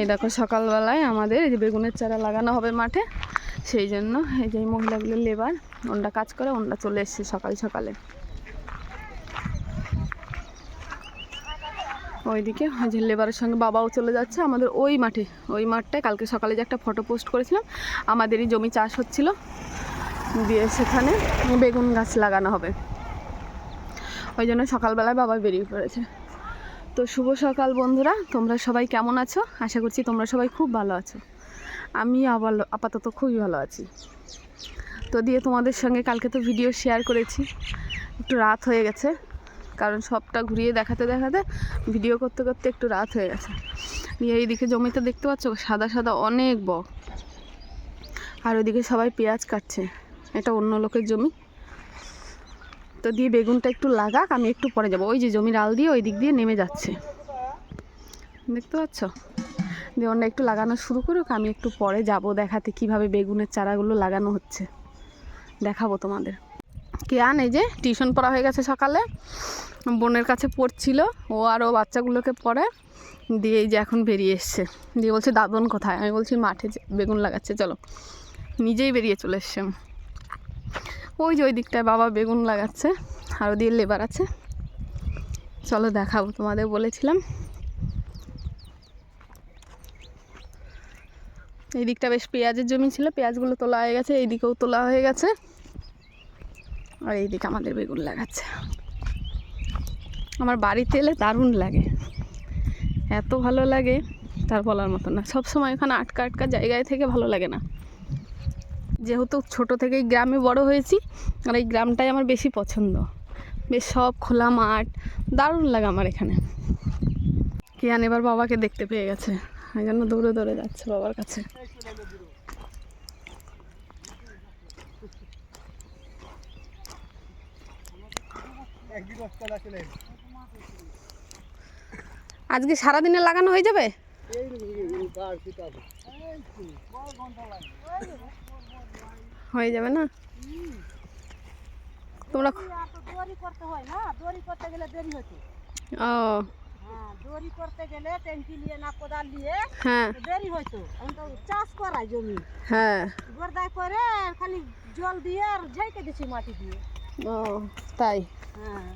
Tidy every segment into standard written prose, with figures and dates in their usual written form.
এই দেখো সকালবেলায় আমাদের এই যে বেগুনের চারা লাগানো হবে মাঠে, সেই জন্য এই যে মহিলাগুলো লেবার ওনরা কাজ করে, ওনরা চলে এসছে সকাল সকালে। ওইদিকে ওই যে লেবারের সঙ্গে বাবাও চলে যাচ্ছে আমাদের ওই মাঠে, ওই মাঠটায় কালকে সকালে যে একটা ফটো পোস্ট করেছিলাম, আমাদেরই জমি চাষ হচ্ছিল, দিয়ে সেখানে বেগুন গাছ লাগানো হবে, ওই জন্য সকালবেলায় বাবা বেরিয়ে পড়েছে। তো শুভ সকাল বন্ধুরা, তোমরা সবাই কেমন আছো? আশা করছি তোমরা সবাই খুব ভালো আছো। আমি আপাতত খুবই ভালো আছি। তো দিয়ে তোমাদের সঙ্গে কালকে তো ভিডিও শেয়ার করেছি, একটু রাত হয়ে গেছে, কারণ সবটা ঘুরিয়ে দেখাতে দেখাতে ভিডিও করতে করতে একটু রাত হয়ে গেছে। দিয়ে এইদিকে জমিতে দেখতে পাচ্ছ সাদা সাদা অনেক বক, আর ওইদিকে সবাই পেঁয়াজ কাটছে, এটা অন্য লোকের জমি। তো দিয়ে বেগুনটা একটু লাগাক, আমি একটু পরে যাব। ওই যে জমির আল দিয়ে ওই দিক দিয়ে নেমে যাচ্ছে, দেখতে পাচ্ছ? দিয়ে ওটা একটু লাগানো শুরু করুক, আমি একটু পরে যাব দেখাতে কিভাবে বেগুনের চারাগুলো লাগানো হচ্ছে, দেখাবো তোমাদের। কেয়ান এই যে টিউশন পড়া হয়ে গেছে, সকালে বোনের কাছে পড়ছিল, ও আর ও বাচ্চাগুলোকে পড়ে, দিয়ে এই যে এখন বেরিয়ে এসছে। দিয়ে বলছে দাদন কোথায়? আমি বলছি মাঠে বেগুন লাগাচ্ছে, চলো। নিজেই বেরিয়ে চলে এসছে। ওই যে ওই দিকটায় বাবা বেগুন লাগাচ্ছে, আর ওদিকে লেবার আছে, চলো দেখাবো তোমাদের, বলেছিলাম। এই দিকটা বেশ পেঁয়াজের জমি ছিল, পেঁয়াজগুলো তোলা হয়ে গেছে, এই দিকেও তোলা হয়ে গেছে, আর এই দিকে আমাদের বেগুন লাগাচ্ছে। আমার বাড়িতে এলে দারুণ লাগে, এত ভালো লাগে তার বলার মতো না। সবসময় ওখানে আটকা আটকা জায়গায় থেকে ভালো লাগে না, যেহেতু ছোট থেকেই গ্রামে বড় হয়েছি, আর এই গ্রামটাই আমার বেশি পছন্দ। বেশ সব খোলা মাঠ, দারুণ লাগে আমার এখানে। কিয়ান এবার বাবাকে দেখতে পেয়ে গেছে, এই জন্য দৌড়ে দৌড়ে যাচ্ছে বাবার কাছে। আজকে সারাদিনে লাগানো হয়ে যাবে? হয়ে যাবে না? তোমরা দড়ি করতে হয় না, দড়ি করতে গেলে দেরি হচ্ছে। ও হ্যাঁ, দড়ি করতে গেলে ট্যাঙ্কি নিয়ে না কোদাল নিয়ে, হ্যাঁ দেরি হইতো। এখন তো চাষ করাই জমি, হ্যাঁ গোরদায় করে খালি জল দিয়ে আর ঝাইকে দিছি মাটি দিয়ে। ও তাই? হ্যাঁ,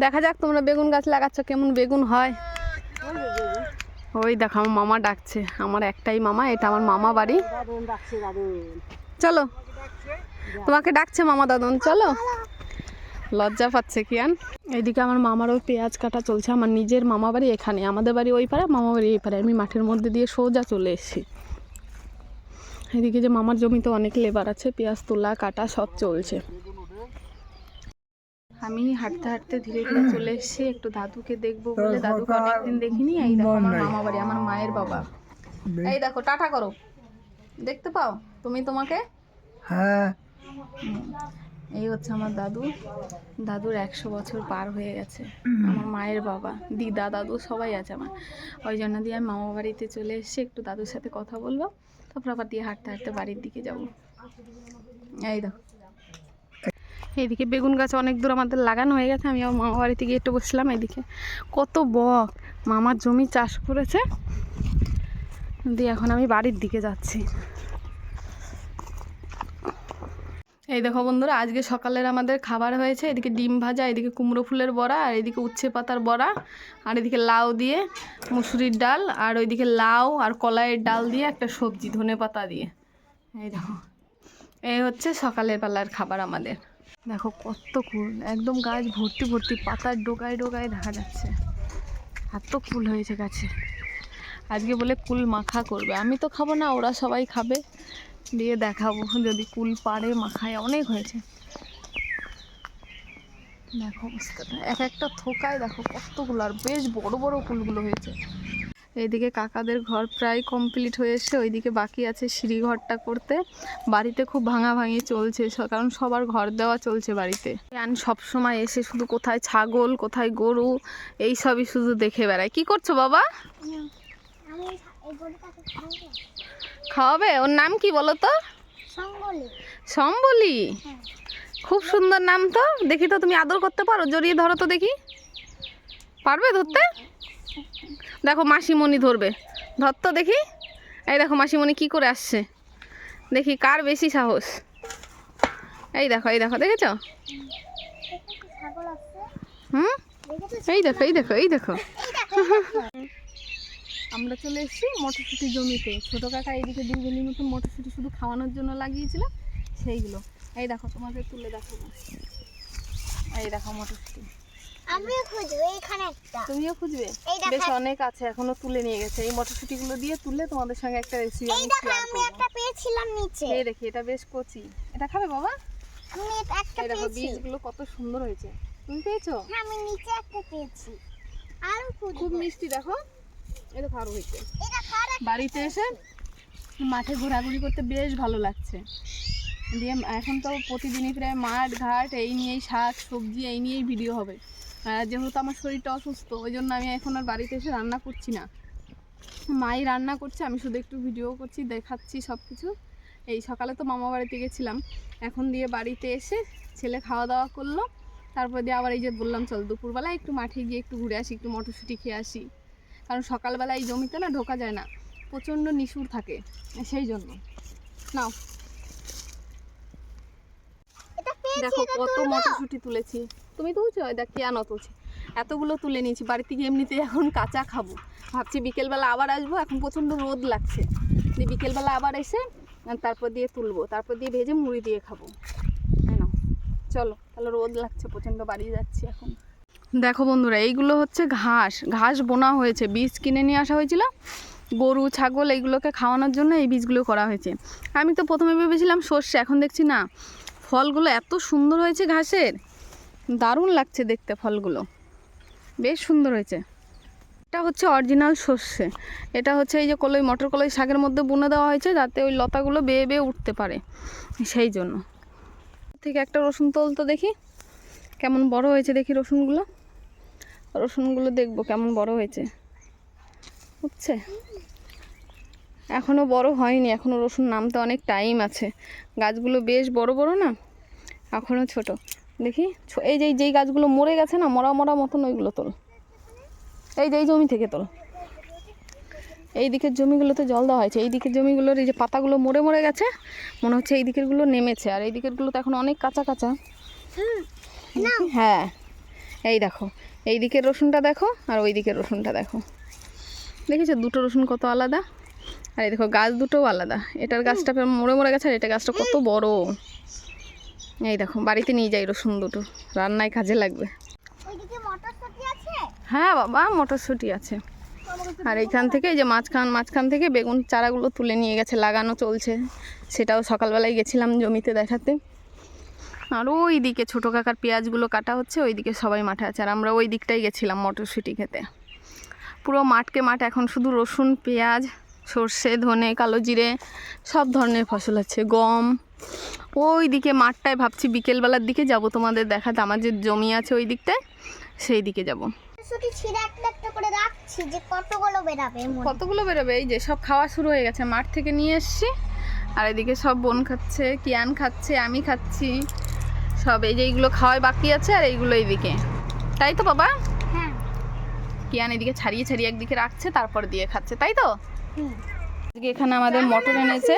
দেখা যাক তোমরা বেগুন গাছ লাগাচ্ছ, কেমন বেগুন হয়। ওই দেখো আমার মামা ডাকছে, আমার একটাই মামা, এটা আমার মামা বাড়ি। চলো, তোমাকে ডাকছে মামা দাদন, চলো। লজ্জা পাচ্ছে কিয়ান। এইদিকে আমার মামারও পেঁয়াজ কাটা চলছে। আমার নিজের মামা বাড়ি এখানে, আমাদের বাড়ি ওই পারে, মামা বাড়ি এই পারে। আমি মাঠের মধ্যে দিয়ে সোজা চলে এসেছি। এদিকে যে মামার জমিতে অনেক লেবার আছে, পেঁয়াজ তোলা কাটা সব চলছে। আমি হাঁটতে হাঁটতে ধীরে ধীরে চলে এসেছি একটু দাদুকে দেখবো বলে, দাদুকে অনেকদিন দেখিনি। এই দেখো আমার মামা বাড়ি, আমার মায়ের বাবা। এই দেখো, টাটা করো, দেখতে পাও তুমি তোমাকে? হ্যাঁ, এই হচ্ছে আমার দাদু। দাদুর 100 বছর পার হয়ে গেছে। আমার মায়ের বাবা, দিদা, দাদু সবাই আছে আমার। ওই জন্য দিয়ে আমি মামা বাড়িতে চলে এসেছি, একটু দাদুর সাথে কথা বলবো, তারপর আবার দিয়ে হাঁটতে হাঁটতে বাড়ির দিকে যাব। এই দেখো এইদিকে বেগুন গাছ অনেক দূর আমাদের লাগানো হয়ে গেছে। আমি আমার মামা বাড়িতে গিয়ে একটু বসলাম। এইদিকে কত বক, মামার জমি চাষ করেছে। দিয়ে এখন আমি বাড়ির দিকে যাচ্ছি। এই দেখো বন্ধুরা, আজকে সকালের আমাদের খাবার হয়েছে, এদিকে ডিম ভাজা, এদিকে কুমড়ো ফুলের বড়া, আর এদিকে উচ্ছে পাতার বড়া, আর এদিকে লাউ দিয়ে মুসুরির ডাল, আর ওইদিকে লাউ আর কলাইয়ের ডাল দিয়ে একটা সবজি ধনে পাতা দিয়ে। এই দেখো, এই হচ্ছে সকালের বেলার খাবার আমাদের। দেখো কত কুল, একদম গাছ ভর্তি ভর্তি, পাতার ডোকায় ডোকায় দেখা যাচ্ছে, এত কুল হয়েছে গাছে। আজকে বলে কুল মাখা করবে, আমি তো খাবো না, ওরা সবাই খাবে, দিয়ে দেখাবো যদি কুল পারে মাখায়। অনেক হয়েছে, দেখো অবস্থাটা, এক একটা থোকায় দেখো কতগুলো, আর বেশ বড় বড় কুলগুলো হয়েছে। এইদিকে কাকাদের ঘর প্রায় কমপ্লিট হয়ে এসে, ওইদিকে বাকি আছে সিঁড়ি ঘরটা করতে। বাড়িতে খুব ভাঙাভাঙি চলছে, কারণ সবার ঘর দেওয়া চলছে বাড়িতে। আমি সবসময় এসে শুধু কোথায় ছাগল কোথায় গরু এই সবই শুধু দেখে বেড়ায়। কি করছো বাবা? খাওয়াবে? ওর নাম কি বলো তো? সম্বলি। খুব সুন্দর নাম তো। দেখি তো তুমি আদর করতে পারো? জড়িয়ে ধরো তো দেখি, পারবে ধরতে? দেখো মাসিমণি ধরবে, ধর তো দেখি। এই দেখো মাসিমণি কি করে আসছে, দেখি কার বেশি সাহস। এই দেখো এই দেখো, দেখেছো? হুম, এই দেখো এই দেখো এই দেখো। আমরা চলে এসেছি মটরশুঁটি জমিতে। ছোটো কাকা এইদিকে দুজনের মতন মটরশুঁটি শুধু খাওয়ানোর জন্য লাগিয়েছিল, সেইগুলো এই দেখো তোমাদের তুলে দেখাবো। এই দেখো মটরশুঁটি, আমিও খুঁজবো এখানে একটা। তুমিও খুঁজবে? বেশ অনেক আছে, এখনো তুলে নিয়ে গেছে। এই মটরশুঁটিগুলো দিয়ে তুললে তোমাদের সঙ্গে একটা রেসিপি এই দেখো আমি একটা পেয়েছিলাম নিচে। এই দেখি, এটা বেশ কচি। এটা খাবে বাবা? আমি একটা এই দেখো পেয়েছি। বীজগুলো কত সুন্দর হয়েছে। তুমি পেয়েছো? হ্যাঁ আমি নিচে একটা পেয়েছি। আর খুব মিষ্টি, দেখো এই দেখো আরো হয়েছে। এটা কার? বাড়িতে এসে মাঠে ঘোরাঘুরি করতে বেশ ভালো লাগছে। দিয়ে এখন তো প্রতিদিনই প্রায় মাঠ ঘাট এই নিয়েই, শাক সবজি এই নিয়েই ভিডিও হবে। যেহেতু আমার শরীরটা অসুস্থ, ওই জন্য আমি এখন আর বাড়িতে এসে রান্না করছি না, মাই রান্না করছে, আমি শুধু একটু ভিডিও করছি, দেখাচ্ছি সব কিছু। এই সকালে তো মামা বাড়িতে গেছিলাম, এখন দিয়ে বাড়িতে এসে ছেলে খাওয়া দাওয়া করলো, তারপর দিয়ে আবার এই যে বললাম চল দুপুরবেলা একটু মাঠে গিয়ে একটু ঘুরে আসি, একটু মটরশুঁটি খেয়ে আসি। কারণ সকালবেলা এই জমিতে না ঢোকা যায় না, প্রচণ্ড নিশুর থাকে, সেই জন্য। নাও দেখো কত মটরশুঁটি তুলেছি। তুমি তুলছো? দেখ কি আনো তুলছি, এতগুলো তুলে নিয়েছি। বাড়িতে গিয়ে এমনিতে এখন কাঁচা খাবো, ভাবছি বিকেলবেলা আবার আসবো, এখন প্রচণ্ড রোদ লাগছে, দিয়ে বিকেলবেলা আবার এসে তারপর দিয়ে তুলবো, তারপর দিয়ে ভেজে মুড়ি দিয়ে খাবো। হ্যাঁ না, চলো তাহলে, রোদ লাগছে প্রচণ্ড, বাড়ি যাচ্ছি এখন। দেখো বন্ধুরা, এইগুলো হচ্ছে ঘাস, ঘাস বোনা হয়েছে, বীজ কিনে নিয়ে আসা হয়েছিল গরু ছাগল এইগুলোকে খাওয়ানোর জন্য, এই বীজগুলো করা হয়েছে। আমি তো প্রথমে ভেবেছিলাম সর্ষে, এখন দেখছি না, ফলগুলো এত সুন্দর হয়েছে ঘাসের, দারুণ লাগছে দেখতে, ফলগুলো বেশ সুন্দর হয়েছে। এটা হচ্ছে অরিজিনাল সর্ষে, এটা হচ্ছে এই যে কলই মটর কলাই শাকের মধ্যে বুনে দেওয়া হয়েছে, যাতে ওই লতাগুলো বেয়ে বেয়ে উঠতে পারে, সেই জন্য। থেকে একটা রসুন তোল তো দেখি কেমন বড় হয়েছে, দেখি রসুনগুলো, রসুনগুলো দেখবো কেমন বড় হয়েছে, বুঝছে? এখনও বড় হয়নি, এখনও রসুন নামতে অনেক টাইম আছে, গাছগুলো বেশ বড় বড় না, এখনও ছোট। দেখি এই যে যেই গাছগুলো মরে গেছে না, মরা মরা মতন, ওইগুলো তোল, এই যে এই জমি থেকে তোল। এই দিকের জমিগুলোতে জল দেওয়া হয়েছে, এই দিকের জমিগুলোর এই যে পাতাগুলো মরে মরে গেছে, মনে হচ্ছে এই দিকেরগুলো নেমেছে, আর এই দিকেরগুলো তো এখন অনেক কাঁচা কাঁচা। হ্যাঁ এই দেখো, এই দিকের রসুনটা দেখো আর ওই দিকের রসুনটা দেখো, দেখেছো দুটো রসুন কত আলাদা। আর এই দেখো গাছ দুটোও আলাদা, এটার গাছটা মরে মরে গেছে আর এটা গাছটা কত বড়। এই দেখো বাড়িতে নিয়ে যাই রসুন দুটো, রান্নায় কাজে লাগবে। হ্যাঁ বাবা মটরশুঁটি আছে। আর এইখান থেকে এই যে মাঝখান থেকে বেগুন চারাগুলো তুলে নিয়ে গেছে, লাগানো চলছে, সেটাও সকালবেলায় গেছিলাম জমিতে দেখাতে। আর ওই দিকে ছোটো কাকার পেঁয়াজগুলো কাটা হচ্ছে, ওই দিকে সবাই মাঠে আছে, আর আমরা ওই দিকটাই গেছিলাম মটরশুঁটি খেতে। পুরো মাঠকে মাঠ, এখন শুধু রসুন পেঁয়াজ সর্ষে ধনে কালো জিরে সব ধরনের ফসল আছে, গম। ওই দিকে মাঠটায় ভাবছি বিকেলবেলার দিকে যাব তোমাদের দেখাতে, আমার যে জমি আছে ওই দিকটায়, সেই দিকে যাব। কতগুলো বেরোবে, এই যে সব খাওয়া শুরু হয়ে গেছে, মাঠ থেকে নিয়ে এসছি, আর এদিকে সব বোন খাচ্ছে, কিয়ান খাচ্ছে, আমি খাচ্ছি, সব এই যে এইগুলো খাওয়াই বাকি আছে, আর এইগুলো এইদিকে, তাই তো বাবা? হ্যাঁ, কিয়ান এদিকে ছাড়িয়ে ছাড়িয়ে একদিকে রাখছে, তারপর দিয়ে খাচ্ছে, তাই তো? আজকে এখানে আমাদের মটর এনেছে,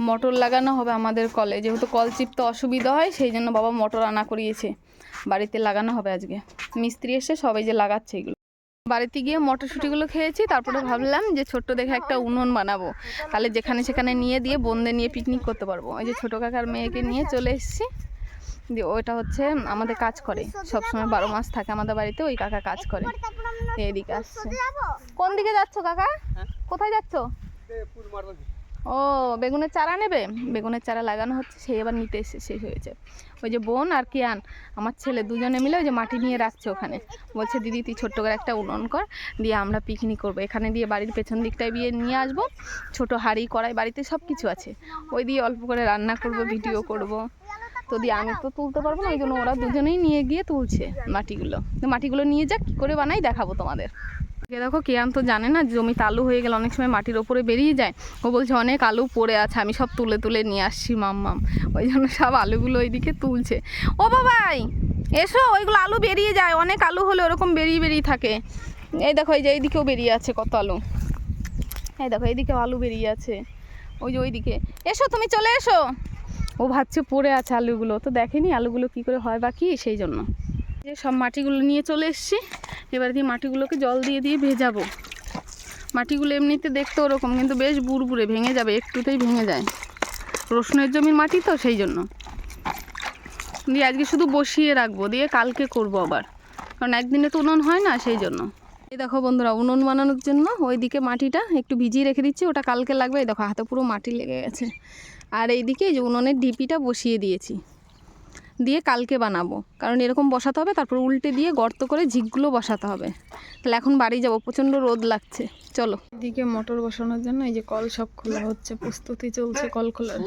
মটর লাগানো হবে আমাদের কলে, যেহেতু কল চিপতে অসুবিধা হয়, সেই জন্য বাবা মটর আনা করিয়েছে, বাড়িতে লাগানো হবে আজকে। মিস্ত্রি এসে সবাই যে লাগাচ্ছে এগুলো। বাড়িতে গিয়ে মটরশুঁটিগুলো খেয়েছি, তারপরে ভাবলাম যে ছোট্ট দেখে একটা উনুন বানাবো, তাহলে যেখানে সেখানে নিয়ে দিয়ে বোনদের নিয়ে পিকনিক করতে পারবো। ওই যে ছোটো কাকার মেয়েকে নিয়ে চলে এসেছি, দিয়ে ওইটা হচ্ছে আমাদের কাজ করে সবসময়, 12 মাস থাকে আমাদের বাড়িতে, ওই কাকা কাজ করে। এদিকে আসছে। কোন দিকে যাচ্ছ কাকা? কোথায় যাচ্ছ? ও বেগুনের চারা নেবে, বেগুনের চারা লাগানো হচ্ছে, সেই এবার নিতে এসে শেষ হয়েছে। ওই যে বোন আর কিয়ান আমার ছেলে দুজনে মিলে ওই যে মাটি নিয়ে রাখছে ওখানে, বলছে দিদি তুই ছোট্ট করে একটা উনুন কর, দিয়ে আমরা পিকনিক করবো এখানে, দিয়ে বাড়ির পেছন দিকটায় বিয়ে নিয়ে আসবো, ছোট হাঁড়ি কড়াই বাড়িতে সব কিছু আছে, ওই দিয়ে অল্প করে রান্না করব, ভিডিও করব। তো দিয়ে আমি তো তুলতে পারবো না, ওই জন্য ওরা দুজনেই নিয়ে গিয়ে তুলছে মাটিগুলো। তো মাটিগুলো নিয়ে যাক, কী করে বানাই দেখাবো তোমাদের। দেখো কিয়ান তো জানে না, জমিতে আলু হয়ে গেলে অনেক সময় মাটির ওপরে বেরিয়ে যায়, ও বলছে অনেক আলু পড়ে আছে, আমি সব তুলে তুলে নিয়ে আসছি মাম্মাম, ওই জন্য সব আলুগুলো ওইদিকে তুলছে। ও বাবাই এসো, ওইগুলো আলু বেরিয়ে যায়, অনেক আলু হলে ওরকম বেরিয়ে বেরিয়ে থাকে, এই দেখো এই যে এইদিকেও বেরিয়ে আছে কত আলু, এই দেখো এইদিকেও আলু বেরিয়ে আছে, ওই যে ওইদিকে। এসো তুমি চলে এসো। ও ভাবছে পড়ে আছে আলুগুলো, তো দেখেনি আলুগুলো কি করে হয় বাকি, সেই জন্য। যে সব মাটিগুলো নিয়ে চলে এসছি, এবার দিয়ে মাটিগুলোকে জল দিয়ে দিয়ে ভেজাবো। মাটিগুলো এমনিতে দেখতে ওরকম, কিন্তু বেশ বুড়বুড়ে, ভেঙে যাবে, একটুতেই ভেঙে যায়। রসুনের জমির মাটি তো সেই জন্য। দিয়ে আজকে শুধু বসিয়ে রাখবো, দিয়ে কালকে করবো আবার, কারণ একদিনে তো উনুন হয় না, সেই জন্য। এই দেখো বন্ধুরা, উনুন বানানোর জন্য ওইদিকে মাটিটা একটু ভিজিয়ে রেখে দিচ্ছি, ওটা কালকে লাগবে। এই দেখো হাতে পুরো মাটি লেগে গেছে। আর এইদিকে এই যে উনুনের ঢিপিটা বসিয়ে দিয়েছি, দিয়ে কালকে বানাবো, কারণ এরকম বসাতে হবে, তারপর উল্টে দিয়ে গর্ত করে ঝিকগুলো বসাতে হবে। তাহলে এখন বাড়ি যাবো, প্রচণ্ড রোদ লাগছে, চলো। এদিকে মোটর বসানোর জন্য এই যে কল সব খোলা হচ্ছে, প্রস্তুতি চলছে কল খোলার।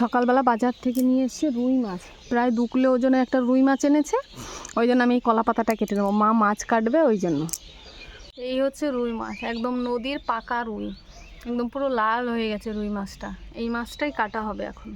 সকালবেলা বাজার থেকে নিয়ে এসছে রুই মাছ, প্রায় 2 কিলো ওজনে একটা রুই মাছ এনেছে, ওই জন্য আমি এই কলা পাতাটা কেটে নেবো, মা মাছ কাটবে ওই জন্য। এই হচ্ছে রুই মাছ, একদম নদীর পাকা রুই, একদম পুরো লাল হয়ে গেছে রুই মাছটা। এই মাছটাই কাটা হবে এখন।